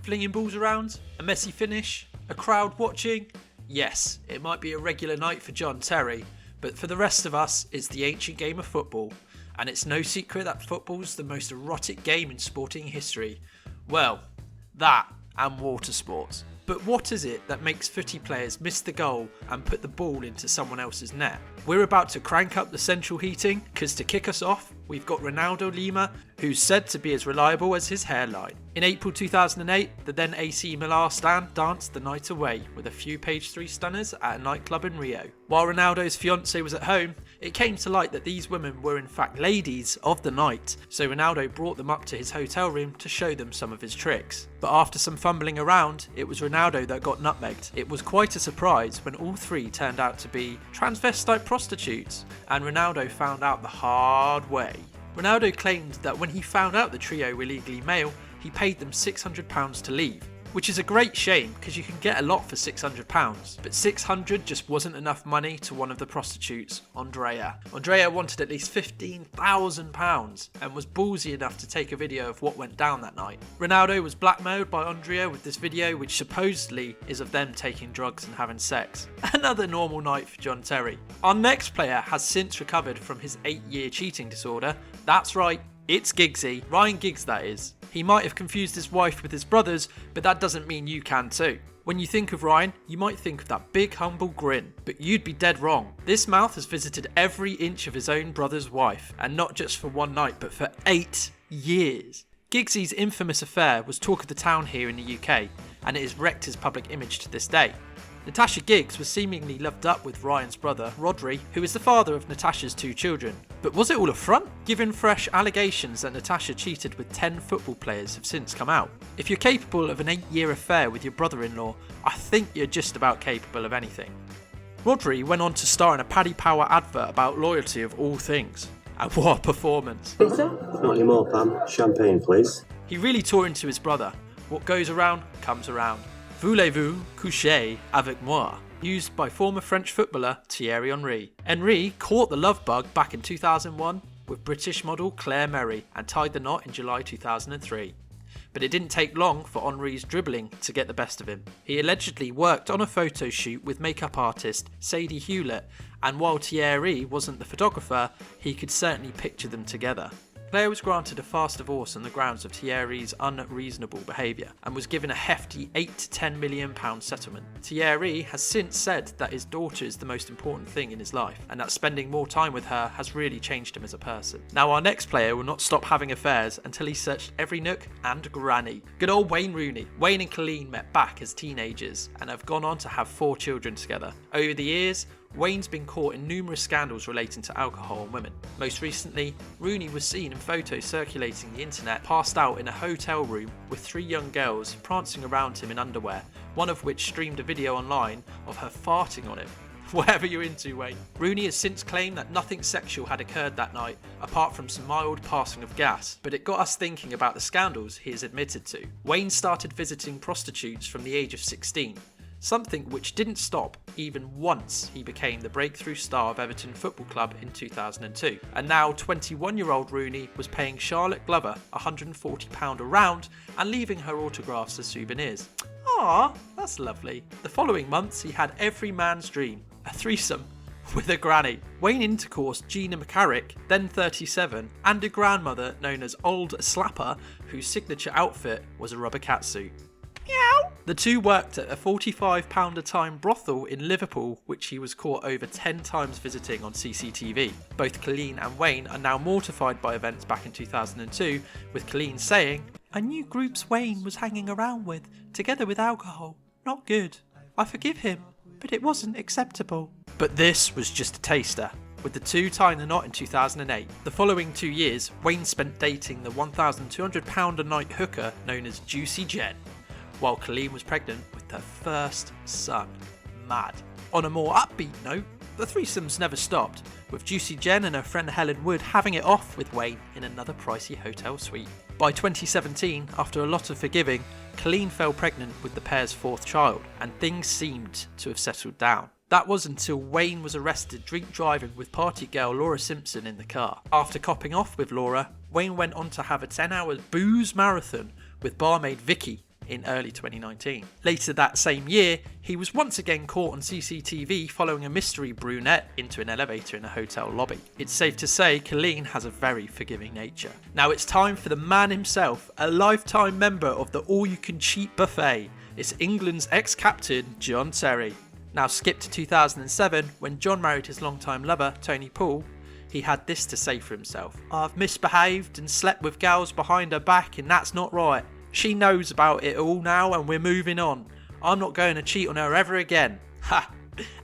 Flinging balls around? A messy finish? A crowd watching? Yes, it might be a regular night for John Terry, but for the rest of us, it's the ancient game of football. And it's no secret that football's the most erotic game in sporting history. Well, that and water sports. But what is it that makes footy players miss the goal and put the ball into someone else's net? We're about to crank up the central heating, because to kick us off, we've got Ronaldo Lima, who's said to be as reliable as his hairline. In April 2008, the then AC Milan stand danced the night away with a few page 3 stunners at a nightclub in Rio. While Ronaldo's fiancée was at home, it came to light that these women were in fact ladies of the night, so Ronaldo brought them up to his hotel room to show them some of his tricks. But after some fumbling around, it was Ronaldo that got nutmegged. It was quite a surprise when all three turned out to be transvestite prostitutes, and Ronaldo found out the hard way. Ronaldo claimed that when he found out the trio were illegally male, he paid them £600 to leave. Which is a great shame, because you can get a lot for £600, but £600 just wasn't enough money to one of the prostitutes, Andrea. Andrea wanted at least £15,000 and was ballsy enough to take a video of what went down that night. Ronaldo was blackmailed by Andrea with this video, which supposedly is of them taking drugs and having sex. Another normal night for John Terry. Our next player has since recovered from his 8-year cheating disorder. That's right, it's Giggsy, Ryan Giggs that is. He might have confused his wife with his brothers, but that doesn't mean you can too. When you think of Ryan, you might think of that big humble grin, but you'd be dead wrong. This mouth has visited every inch of his own brother's wife, and not just for one night, but for 8 years. Giggsy's infamous affair was talk of the town here in the UK, and it has wrecked his public image to this day. Natasha Giggs was seemingly loved up with Ryan's brother, Rodri, who is the father of Natasha's 2 children. But was it all a front? Given fresh allegations that Natasha cheated with 10 football players have since come out. If you're capable of an 8-year affair with your brother-in-law, I think you're just about capable of anything. Rodri went on to star in a Paddy Power advert about loyalty of all things. And what a performance. Pizza? Not anymore, Pam. Champagne, please. He really tore into his brother. What goes around, comes around. Voulez-vous coucher avec moi? Used by former French footballer Thierry Henry. Henry caught the love bug back in 2001 with British model Claire Merry and tied the knot in July 2003. But it didn't take long for Henry's dribbling to get the best of him. He allegedly worked on a photo shoot with makeup artist Sadie Hewlett, and while Thierry wasn't the photographer, he could certainly picture them together. Claire was granted a fast divorce on the grounds of Thierry's unreasonable behaviour and was given a hefty £8 to £10 million settlement. Thierry has since said that his daughter is the most important thing in his life and that spending more time with her has really changed him as a person. Now our next player will not stop having affairs until he searched every nook and granny. Good old Wayne Rooney. Wayne and Colleen met back as teenagers and have gone on to have 4 children together. Over the years, Wayne's been caught in numerous scandals relating to alcohol and women. Most recently, Rooney was seen in photos circulating the internet passed out in a hotel room with 3 young girls prancing around him in underwear, one of which streamed a video online of her farting on him. Whatever you're into, Wayne. Rooney has since claimed that nothing sexual had occurred that night, apart from some mild passing of gas, but it got us thinking about the scandals he has admitted to. Wayne started visiting prostitutes from the age of 16. Something which didn't stop even once he became the breakthrough star of Everton Football Club in 2002. And now 21-year-old Rooney was paying Charlotte Glover £140 a round and leaving her autographs as souvenirs. Ah, that's lovely. The following months he had every man's dream, a threesome with a granny. Wayne intercoursed Gina McCarrick, then 37, and a grandmother known as Old Slapper, whose signature outfit was a rubber catsuit. Meow. The two worked at a £45 a time brothel in Liverpool, which he was caught over 10 times visiting on CCTV. Both Colleen and Wayne are now mortified by events back in 2002, with Colleen saying, "I knew groups Wayne was hanging around with, together with alcohol. Not good. I forgive him, but it wasn't acceptable." But this was just a taster, with the two tying the knot in 2008. The following 2 years, Wayne spent dating the £1,200 a night hooker known as Juicy Jen, while Colleen was pregnant with her first son. Mad. On a more upbeat note, the threesomes never stopped, with Juicy Jen and her friend Helen Wood having it off with Wayne in another pricey hotel suite. By 2017, after a lot of forgiving, Colleen fell pregnant with the pair's 4th child, and things seemed to have settled down. That was until Wayne was arrested drink driving with party girl Laura Simpson in the car. After copping off with Laura, Wayne went on to have a 10-hour booze marathon with barmaid Vicky, in early 2019. Later that same year, he was once again caught on CCTV following a mystery brunette into an elevator in a hotel lobby. It's safe to say Colleen has a very forgiving nature. Now it's time for the man himself, a lifetime member of the all-you-can-cheat buffet. It's England's ex-captain, John Terry. Now skip to 2007, when John married his longtime lover, Tony Poole. He had this to say for himself: "I've misbehaved and slept with gals behind her back, and that's not right. She knows about it all now and we're moving on. I'm not going to cheat on her ever again." Ha!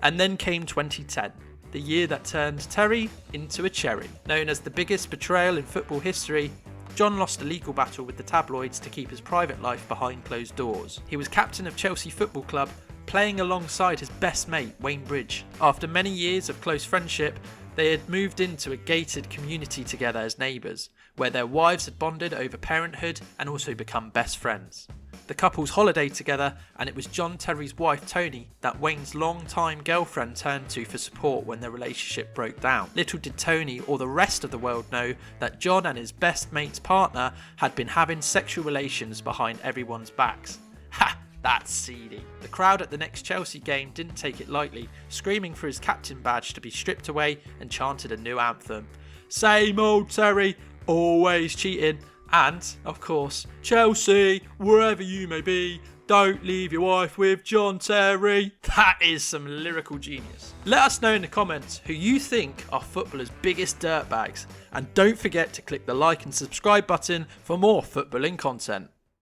And then came 2010, the year that turned Terry into a cherry. Known as the biggest betrayal in football history, John lost a legal battle with the tabloids to keep his private life behind closed doors. He was captain of Chelsea Football Club, playing alongside his best mate, Wayne Bridge. After many years of close friendship, they had moved into a gated community together as neighbours, where their wives had bonded over parenthood and also become best friends. The couples holidayed together, and it was John Terry's wife Tony that Wayne's long-time girlfriend turned to for support when their relationship broke down. Little did Tony or the rest of the world know that John and his best mate's partner had been having sexual relations behind everyone's backs. Ha! That's seedy. The crowd at the next Chelsea game didn't take it lightly, screaming for his captain badge to be stripped away and chanted a new anthem. "Same old Terry, always cheating." And, of course, "Chelsea, wherever you may be, don't leave your wife with John Terry." That is some lyrical genius. Let us know in the comments who you think are footballers' biggest dirtbags. And don't forget to click the like and subscribe button for more footballing content.